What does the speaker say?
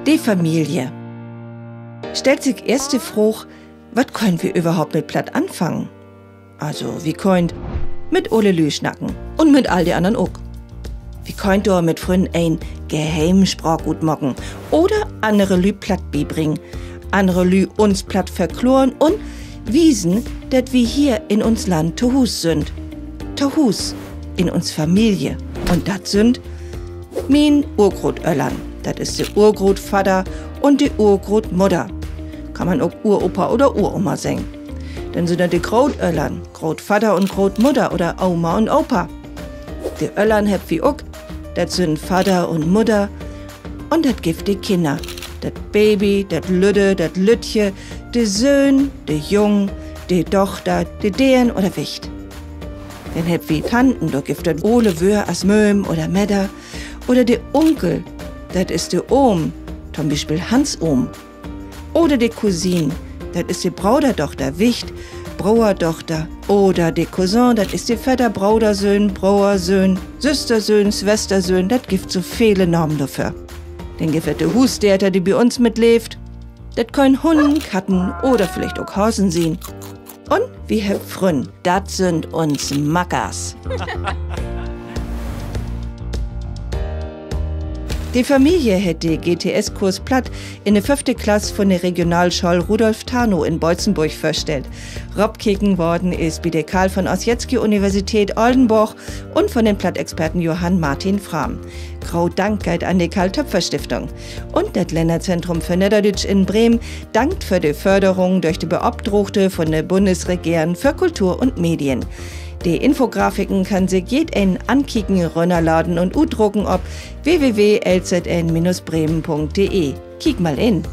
Die Familie. Stellt sich erst die Frage, was können wir überhaupt mit Platt anfangen? Also, wie könnt mit Ole Lü schnacken und mit all die anderen auch. Wie könnt ihr mit Freunden ein Geheimsprach gut mocken oder andere Lü Platt beibringen, andere Lü uns Platt verkloren und wiesen, dass wir hier in uns Land zu Hus sind. Zu Hus in uns Familie. Und das sind mein Urgroßeltern. Das ist der Urgroßvater und die Urgroßmutter. Kann man auch Uropa oder Uroma sagen. Dann sind das die Großeltern, Großvater und Großmutter oder Oma und Opa. Die Öllern habt wie auch, das sind Vater und Mutter. Und das gibt die Kinder. Das Baby, das Lütte, das Lütje, die Söhn, die Jung, die Tochter, die Dehen oder Wicht. Dann habt wie Tanten, da gibt das Ole Wör as Möhm oder Medder. Oder die Onkel, das ist der Ohm, zum Beispiel Hans Ohm. Oder die Cousine, das ist die Braudertochter Wicht, Brauertochter. Oder die Cousin, das ist die Vetter, Braudersöhn, Brauersöhn, Süstersöhn, Schwestersöhn, das gibt so viele Namen dafür. Dann gibt es die Husstäter, die bei uns mitlebt. Das können Hunden, Katten oder vielleicht auch Hasen sein. Und wir haben Frünn, das sind uns Mackers. Die Familie hat den GTS-Kurs Platt in der 5. Klasse von der Regionalschule Rudolf Tarnow in Beutzenburg vorstellt. Robkicken worden ist bei der Karl von Ossietzky-Universität Oldenburg und von den Plattexperten Johann Martin Frahm. Grau Dank geht an die Karl-Töpfer-Stiftung. Und das Länderzentrum für Niederdeutsch in Bremen dankt für die Förderung durch die Beobdruchte von der Bundesregierung für Kultur und Medien. Die Infografiken kann sich jeden ankicken, runterladen und udrucken ob www.lzn-bremen.de. Kick mal in!